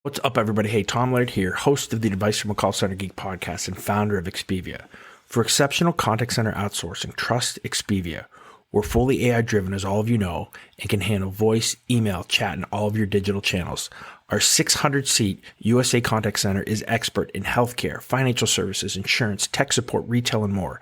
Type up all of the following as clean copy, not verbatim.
What's up, everybody? Hey, Tom Laird here, host of the Advice from a Call Center Geek podcast and founder of Expivia. For exceptional contact center outsourcing, trust Expivia. We're fully AI-driven, as all of you know, and can handle voice, email, chat, and all of your digital channels. Our 600-seat USA contact center is expert in healthcare, financial services, insurance, tech support, retail, and more.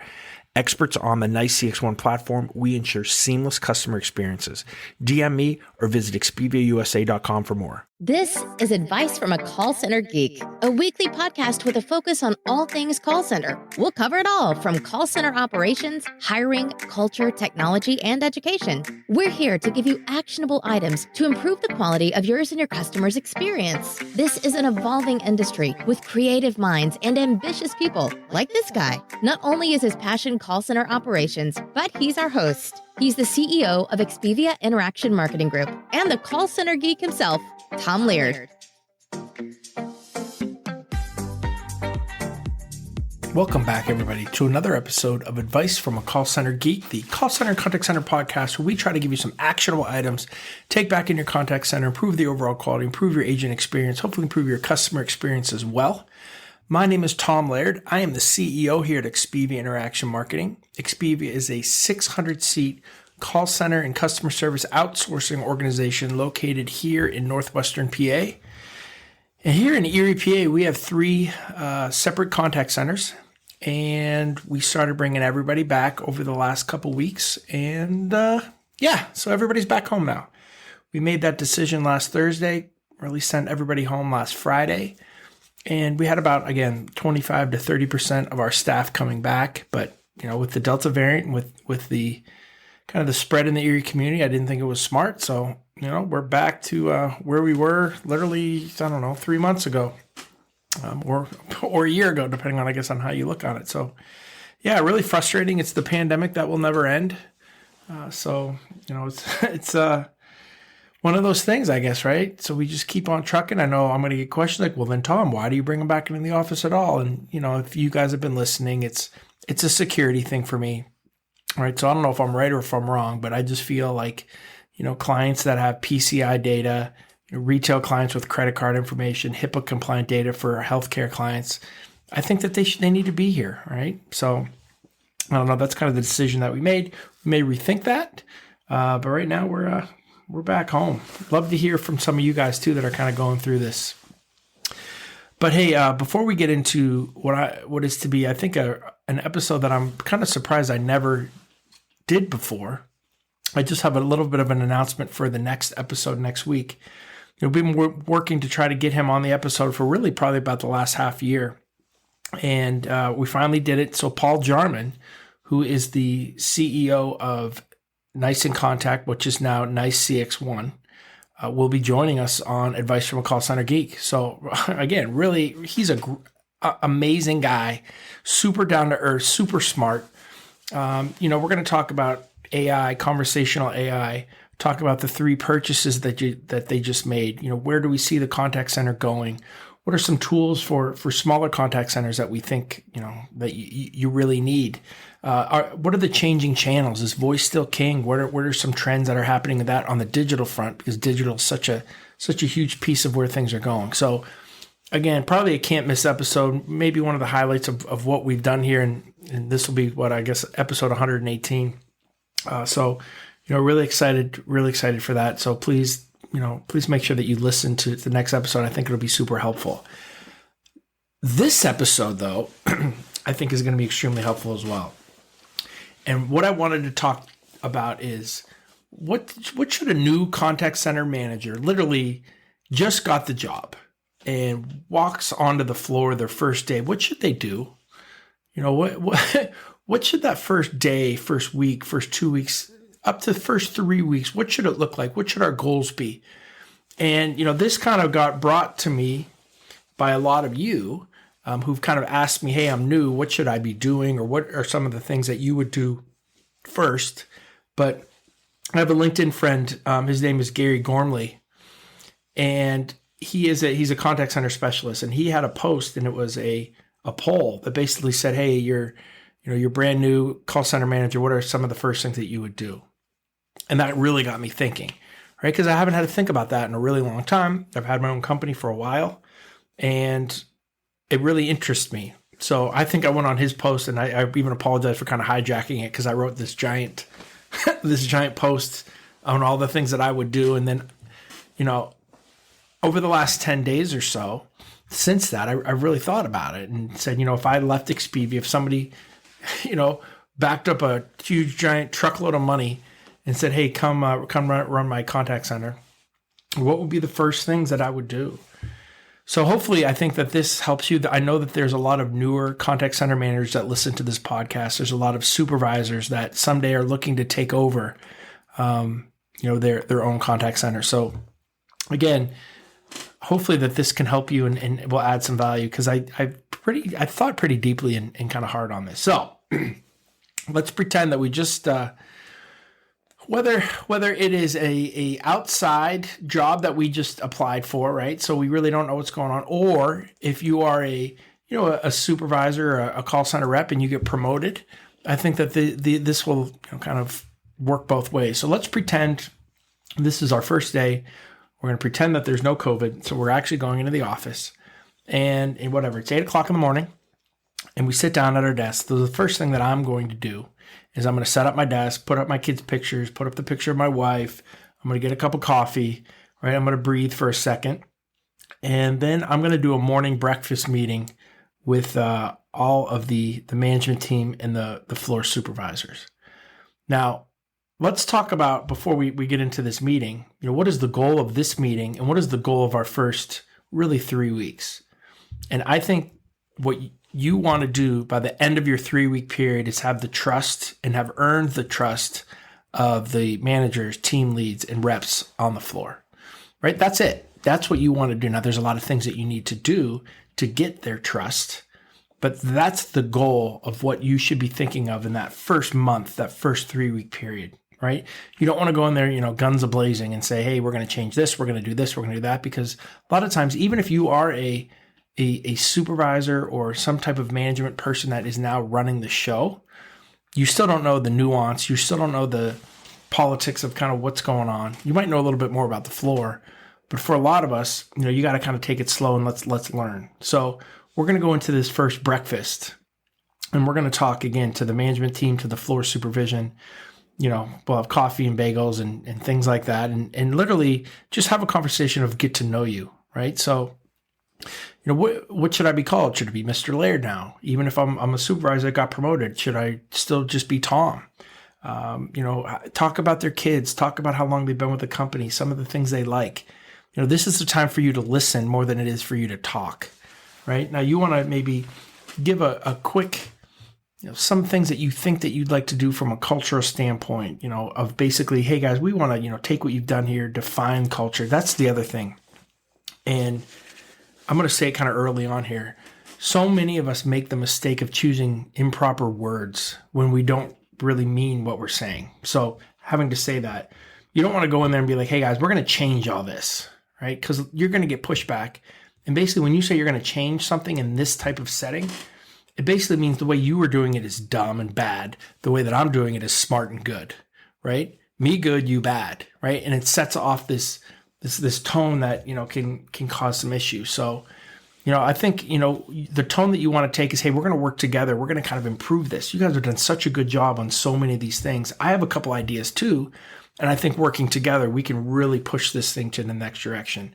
Experts on the NICE CX1 platform, we ensure seamless customer experiences. DM me or visit expiviausa.com for more. This is Advice from a Call Center Geek, a weekly podcast with a focus on all things call center. We'll cover it all from call center operations, hiring, culture, technology, and education. We're here to give you actionable items to improve the quality of yours and your customers' experience. This is an evolving industry with creative minds and ambitious people like this guy. Not only is his passion call center operations, but he's our host. He's the CEO of Expivia Interaction Marketing Group and the call center geek himself, Tom Laird. Welcome back, everybody, to another episode of Advice from a Call Center Geek, the call center and contact center podcast where we try to give you some actionable items, take back in your contact center, improve the overall quality, improve your agent experience, hopefully improve your customer experience as well. My name is Tom Laird. I am the CEO here at Expivia Interaction Marketing. Expivia is a 600-seat call center and customer service outsourcing organization located here in northwestern PA. And here in Erie, PA, we have three separate contact centers, and we started bringing everybody back over the last couple weeks. And so everybody's back home now. We made that decision last Thursday, really sent everybody home last Friday. And we had about, again, 25 to 30% of our staff coming back. But, with the Delta variant, with the kind of the spread in the Erie community, I didn't think it was smart. So, we're back to where we were literally, 3 months ago or a year ago, depending on, I guess, on how you look on it. So, yeah, really frustrating. It's the pandemic that will never end. It's one of those things, I guess, right? So we just keep on trucking. I know I'm going to get questions like, well, then, Tom, why do you bring them back into the office at all? And, if you guys have been listening, it's a security thing for me, right? So I don't know if I'm right or if I'm wrong, but I just feel like, clients that have PCI data, retail clients with credit card information, HIPAA compliant data for healthcare clients, I think that they need to be here, right? So I don't know. That's kind of the decision that we made. We may rethink that, but right now we're back home. Love to hear from some of you guys too that are kind of going through this. But hey, before we get into what is to be, I think an episode that I'm kind of surprised I never did before, I just have a little bit of an announcement for the next episode next week. We've been working to try to get him on the episode for really probably about the last half year. And we finally did it. So Paul Jarman, who is the CEO of NICE inContact, which is now NICE CX1, will be joining us on Advice from a Call Center Geek. So again, really, he's a amazing guy, super down to earth, super smart. We're going to talk about AI, conversational AI, talk about the three purchases that they just made. Where do we see the contact center going? What are some tools for smaller contact centers that we think, that you really need? What are the changing channels? Is voice still king? What are some trends that are happening with that on the digital front? Because digital is such a huge piece of where things are going. So again, probably a can't miss episode, maybe one of the highlights of what we've done here. And this will be episode 118. Really excited for that. So please make sure that you listen to the next episode. I think it'll be super helpful. This episode, though, I think is going to be extremely helpful as well. And what I wanted to talk about is what should a new contact center manager, literally just got the job and walks onto the floor their first day, what should they do? What should that first day, first week, first 2 weeks, up to the first 3 weeks, what should it look like? What should our goals be? And, this kind of got brought to me by a lot of you who've kind of asked me, hey, I'm new, what should I be doing? Or what are some of the things that you would do first? But I have a LinkedIn friend, his name is Gary Gormley, and he's a contact center specialist. And he had a post, and it was a poll that basically said, hey, you're brand new call center manager. What are some of the first things that you would do? And that really got me thinking, right? Because I haven't had to think about that in a really long time. I've had my own company for a while, and it really interests me. So I think I went on his post, and I even apologize for kind of hijacking it because I wrote this giant post on all the things that I would do. And then, over the last 10 days or so, since that, I really thought about it and said, if I left Expivia, if somebody, backed up a huge, giant truckload of money and said, hey, come run my contact center, what would be the first things that I would do? So hopefully I think that this helps you. I know that there's a lot of newer contact center managers that listen to this podcast. There's a lot of supervisors that someday are looking to take over, their own contact center. So again, hopefully that this can help you and will add some value, because I thought pretty deeply and kind of hard on this. So let's pretend that we just whether it is a outside job that we just applied for, right? So we really don't know what's going on, or if you are a supervisor or a call center rep and you get promoted, I think that this will kind of work both ways. So let's pretend this is our first day. We're going to pretend that there's no COVID. So we're actually going into the office, and whatever, it's 8:00 in the morning, and we sit down at our desk. So the first thing that I'm going to do is I'm going to set up my desk, put up my kids' pictures, put up the picture of my wife. I'm going to get a cup of coffee, right? I'm going to breathe for a second. And then I'm going to do a morning breakfast meeting with all of the management team and the floor supervisors. Now, let's talk about, before we get into this meeting, what is the goal of this meeting and what is the goal of our first really 3 weeks? And I think what you want to do by the end of your 3-week period is have the trust and have earned the trust of the managers, team leads, and reps on the floor, right? That's it. That's what you want to do. Now, there's a lot of things that you need to do to get their trust, but that's the goal of what you should be thinking of in that first month, that first 3-week period, right? You don't want to go in there, guns a-blazing and say, hey, we're going to change this, we're going to do this, we're going to do that, because a lot of times, even if you are a supervisor or some type of management person that is now running the show, you still don't know the nuance. You still don't know the politics of kind of what's going on. You might know a little bit more about the floor, but for a lot of us, you got to kind of take it slow and let's learn. So we're going to go into this first breakfast, and we're going to talk again to the management team, to the floor supervision. We'll have coffee and bagels and things like that, and literally just have a conversation of get to know you, right? So what should I be called? Should it be Mr. Laird now? Even if I'm a supervisor that got promoted, should I still just be Tom? Talk about their kids, talk about how long they've been with the company, some of the things they like. This is the time for you to listen more than it is for you to talk, right? Now you want to maybe give a quick, some things that you think that you'd like to do from a cultural standpoint, of basically, hey guys, we want to, take what you've done here, define culture. That's the other thing. And I'm going to say it kind of early on here. So many of us make the mistake of choosing improper words when we don't really mean what we're saying. So having to say that, you don't want to go in there and be like, hey guys, we're going to change all this, right? Because you're going to get pushback. And basically when you say you're going to change something in this type of setting, it basically means the way you were doing it is dumb and bad. The way that I'm doing it is smart and good, right? Me good, you bad, right? And it sets off this tone that, can cause some issues. So, I think, the tone that you want to take is, hey, we're going to work together. We're going to kind of improve this. You guys have done such a good job on so many of these things. I have a couple ideas too. And I think working together, we can really push this thing to the next direction.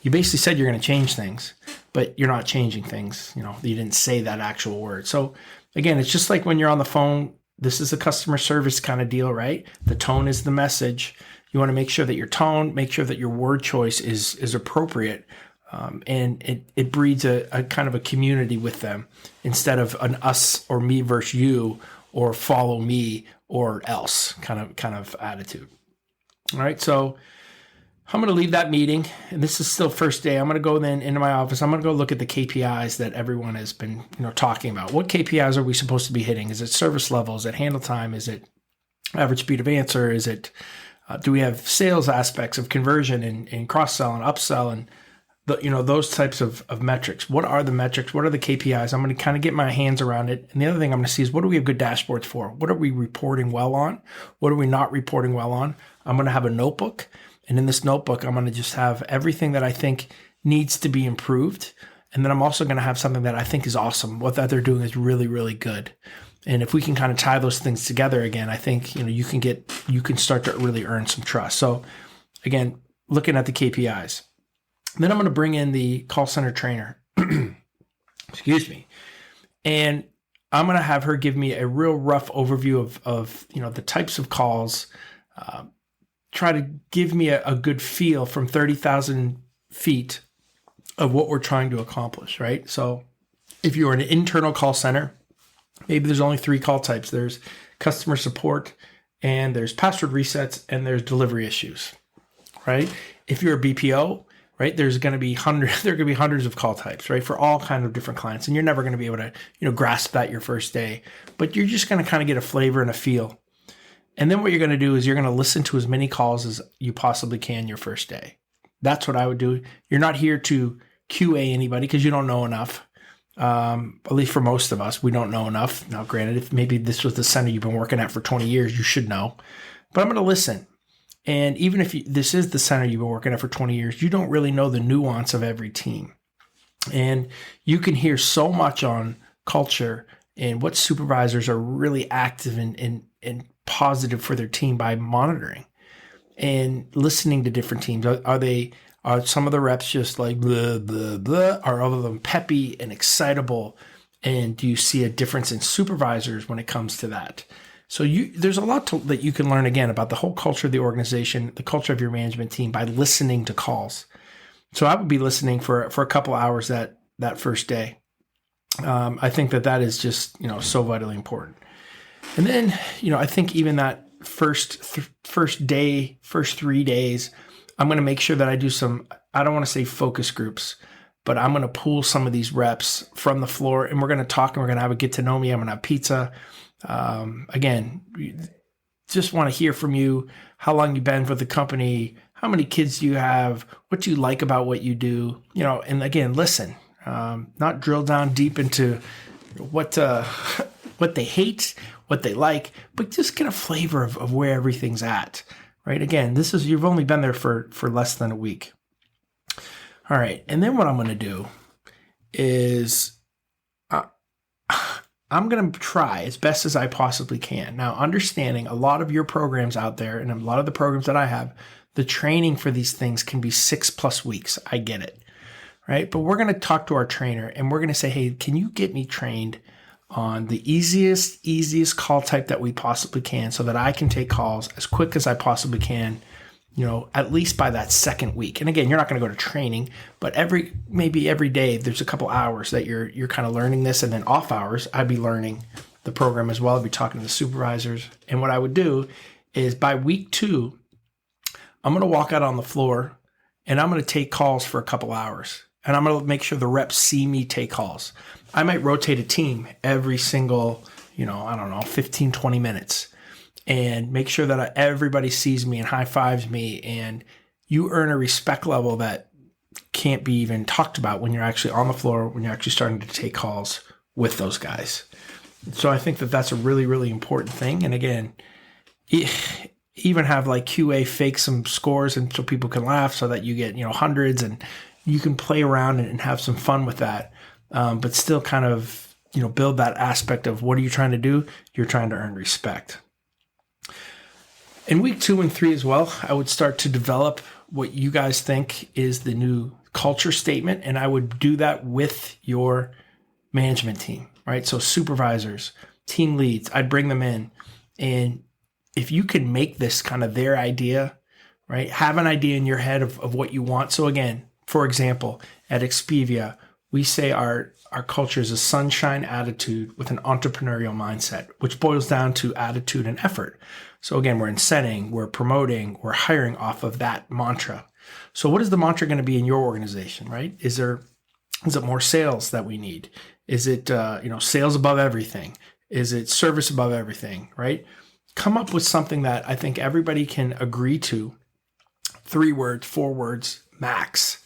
You basically said you're going to change things, but you're not changing things. You didn't say that actual word. So again, it's just like when you're on the phone, this is a customer service kind of deal, right? The tone is the message. You want to make sure that your tone, make sure that your word choice is appropriate. And it breeds a kind of a community with them instead of an us or me versus you or follow me or else kind of attitude. All right. So I'm going to leave that meeting, and this is still first day. I'm going to go then into my office. I'm going to go look at the KPIs that everyone has been, talking about. What KPIs are we supposed to be hitting? Is it service level? Is it handle time? Is it average speed of answer? Is it, do we have sales aspects of conversion and cross-sell and upsell and those types of metrics? What are the metrics? What are the KPIs? I'm going to kind of get my hands around it. And the other thing I'm going to see is, what do we have good dashboards for? What are we reporting well on? What are we not reporting well on? I'm going to have a notebook, And in this notebook, I'm going to just have everything that I think needs to be improved. And then I'm also going to have something that I think is awesome. What that they're doing is really, really good. And if we can kind of tie those things together again, I think, you can start to really earn some trust. So again, looking at the KPIs. Then I'm going to bring in the call center trainer. Excuse me. And I'm going to have her give me a real rough overview of the types of calls, try to give me a good feel from 30,000 feet of what we're trying to accomplish, right? So if you're an internal call center, maybe there's only 3 call types. There's customer support, and there's password resets, and there's delivery issues, right? If you're a BPO, right, there are going to be hundreds of call types, right, for all kinds of different clients. And you're never going to be able to, grasp that your first day, but you're just going to kind of get a flavor and a feel. And then what you're going to do is you're going to listen to as many calls as you possibly can your first day. That's what I would do. You're not here to QA anybody because you don't know enough. At least for most of us, we don't know enough. Now, granted, if maybe this was the center you've been working at for 20 years, you should know. But I'm going to listen. And even if this is the center you've been working at for 20 years, you don't really know the nuance of every team. And you can hear so much on culture and what supervisors are really active and positive for their team by monitoring and listening to different teams. Are some of the reps just like blah, blah, blah? Are all of them peppy and excitable? And do you see a difference in supervisors when it comes to that? So there's a lot that you can learn, again, about the whole culture of the organization, the culture of your management team by listening to calls. So I would be listening for a couple hours that first day. I think that is just, so vitally important. And then, I think even that first 3 days, I'm going to make sure that I do some, I don't want to say focus groups, but I'm going to pull some of these reps from the floor, and we're going to talk, and we're going to have a get to know me. I'm going to have pizza. Again, just want to hear from you, how long you've been with the company, how many kids do you have, what do you like about what you do, and again, listen, not drill down deep into what they hate, what they like, but just get a flavor of where everything's at, right? Again, you've only been there for less than a week. All right. And then what I'm going to do is I'm going to try as best as I possibly can. Now, understanding a lot of your programs out there and a lot of the programs that I have, the training for these things can be 6+ weeks. I get it, right? But we're going to talk to our trainer and we're going to say, hey, can you get me trained on the easiest call type that we possibly can so that I can take calls as quick as I possibly can, at least by that second week. And again, you're not going to go to training, but maybe every day there's a couple hours that you're kind of learning this, and then off hours, I'd be learning the program as well. I'd be talking to the supervisors. And what I would do is by week 2, I'm going to walk out on the floor and I'm going to take calls for a couple hours. And I'm going to make sure the reps see me take calls. I might rotate a team every single, 15, 20 minutes and make sure that everybody sees me and high fives me. And you earn a respect level that can't be even talked about when you're actually on the floor, when you're actually starting to take calls with those guys. So I think that that's a really, really important thing. And again, even have like QA fake some scores and so people can laugh so that you get, hundreds, and you can play around and have some fun with that. But still kind of, build that aspect of what are you trying to do? You're trying to earn respect. In week 2 and 3 as well, I would start to develop what you guys think is the new culture statement. And I would do that with your management team, right? So supervisors, team leads, I'd bring them in. And if you can make this kind of their idea, right? Have an idea in your head of what you want. So again, for example, at Expivia, we say our culture is a sunshine attitude with an entrepreneurial mindset, which boils down to attitude and effort. So again, we're incenting, we're promoting, we're hiring off of that mantra. So what is the mantra going to be in your organization, right? Is it more sales that we need? Is it, sales above everything? Is it service above everything, right? Come up with something that I think everybody can agree to. 3 words, 4 words, max.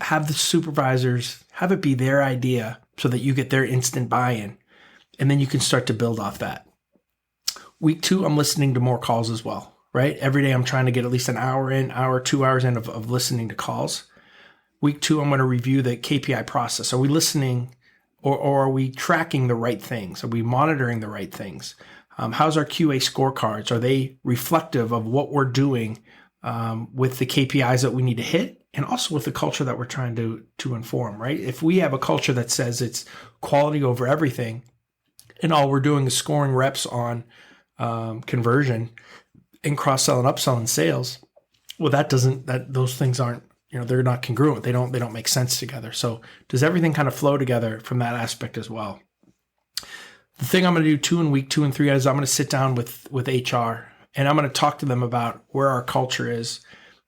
Have the supervisors, have it be their idea so that you get their instant buy-in. And then you can start to build off that. Week 2, I'm listening to more calls as well, right? Every day I'm trying to get at least an hour in, 2 hours in of listening to calls. Week 2, I'm going to review the KPI process. Are we listening or are we tracking the right things? Are we monitoring the right things? How's our QA scorecards? Are they reflective of what we're doing with the KPIs that we need to hit, and also with the culture that we're trying to inform, right? If we have a culture that says it's quality over everything, and all we're doing is scoring reps on conversion and cross-sell and upsell and sales, well, those things aren't, they're not congruent. They don't make sense together. So does everything kind of flow together from that aspect as well? The thing I'm going to do too in week 2 and 3 is I'm going to sit down with HR, and I'm going to talk to them about where our culture is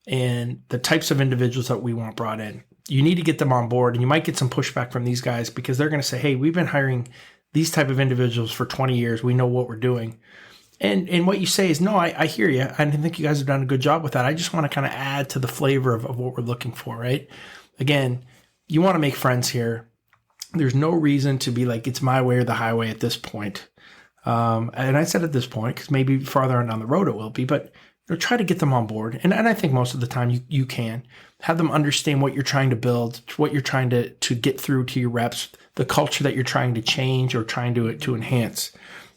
and the types of individuals that we want brought in. You need to get them on board, and you might get some pushback from these guys because they're going to say, hey, we've been hiring these type of individuals for 20 years. We know what we're doing. And what you say is, no, I hear you. I think you guys have done a good job with that. I just want to kind of add to the flavor of what we're looking for, right? Again, you want to make friends here. There's no reason to be like, it's my way or the highway at this point. And I said at this point, because maybe farther on down the road it will be, but try to get them on board. And I think most of the time you can have them understand what you're trying to build, what you're trying to get through to your reps, the culture that you're trying to change or trying to enhance.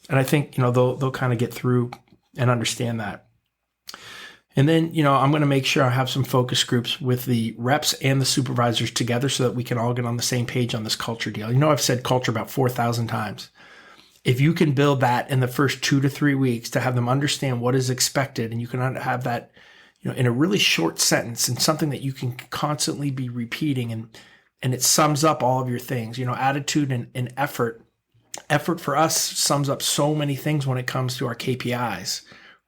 And I think, they'll kind of get through and understand that. And then, I'm going to make sure I have some focus groups with the reps and the supervisors together so that we can all get on the same page on this culture deal. I've said culture about 4,000 times. If you can build that in the first 2 to 3 weeks to have them understand what is expected, and you can have that, in a really short sentence and something that you can constantly be repeating, and it sums up all of your things, attitude and effort. Effort for us sums up so many things when it comes to our KPIs,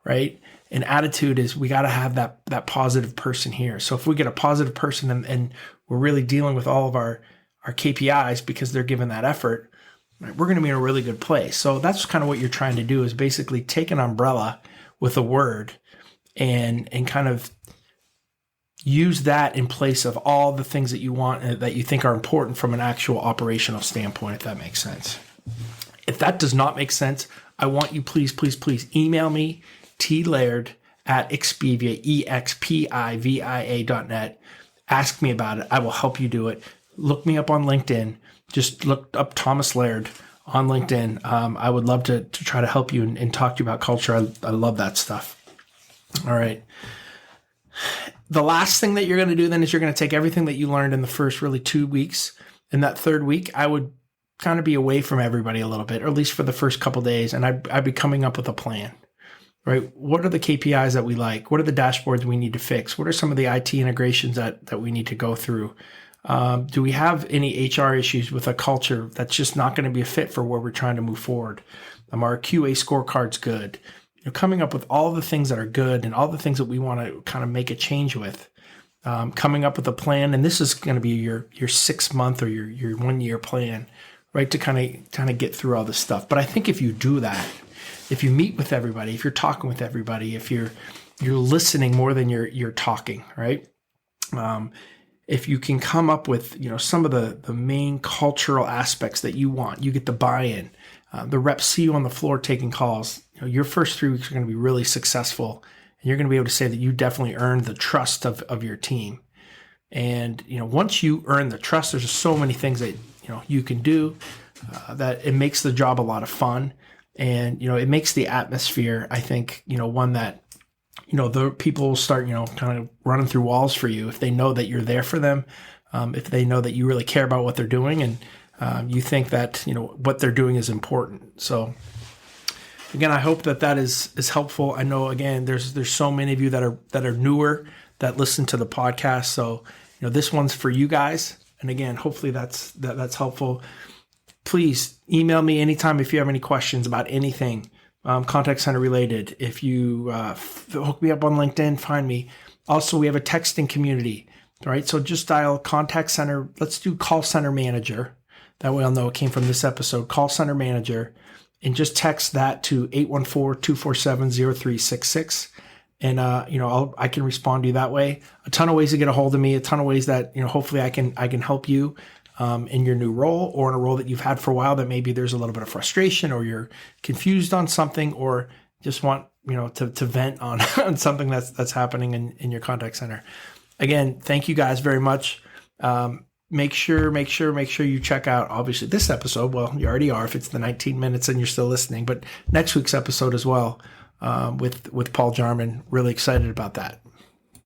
right? And attitude is we got to have that positive person here. So if we get a positive person and we're really dealing with all of our KPIs because they're given that effort, right, we're going to be in a really good place. So that's kind of what you're trying to do, is basically take an umbrella with a word and kind of use that in place of all the things that you want, that you think are important from an actual operational standpoint, if that makes sense. If that does not make sense, I want you please email me, tlaird@Expivia, expivia.net. Ask me about it. I will help you do it. Look me up on LinkedIn. Just look up Thomas Laird on LinkedIn. I would love to try to help you and talk to you about culture. I love that stuff. All right. The last thing that you're going to do then is you're going to take everything that you learned in the first really 2 weeks. In that third week, I would kind of be away from everybody a little bit, or at least for the first couple of days. And I'd be coming up with a plan, right? What are the KPIs that we like? What are the dashboards we need to fix? What are some of the IT integrations that we need to go through? Do we have any HR issues with a culture that's just not going to be a fit for where we're trying to move forward? Our QA scorecard's good. Coming up with all the things that are good and all the things that we want to kind of make a change with. Coming up with a plan, and this is going to be your 6 month or your 1 year plan, right? To kind of get through all this stuff. But I think if you do that, if you meet with everybody, if you're talking with everybody, if you're listening more than you're talking, right? If you can come up with, some of the main cultural aspects that you want, you get the buy-in. The reps see you on the floor taking calls. Your first 3 weeks are going to be really successful, and you're going to be able to say that you definitely earned the trust of your team. And once you earn the trust, there's just so many things that you can do that it makes the job a lot of fun, and it makes the atmosphere, I think, one that the people will start kind of running through walls for you if they know that you're there for them, if they know that you really care about what they're doing, and you think that what they're doing is important. So again, I hope that is helpful. I know, again, there's so many of you that are newer that listen to the podcast. So this one's for you guys. And again, hopefully that's helpful. Please email me anytime if you have any questions about anything contact center related. If you hook me up on LinkedIn, find me. Also, we have a texting community, right? So just dial contact center. Let's do call center manager. That way I'll know it came from this episode. Call center manager, and just text that to 814-247-0366. And, I can respond to you that way. A ton of ways to get a hold of me, a ton of ways that, hopefully I can help you in your new role, or in a role that you've had for a while that maybe there's a little bit of frustration, or you're confused on something, or just want to vent on, on something that's happening in your contact center. Again, thank you guys very much. Make sure you check out, obviously, this episode. Well, you already are if it's the 19 minutes and you're still listening, but next week's episode as well, with Paul Jarman. Really excited about that.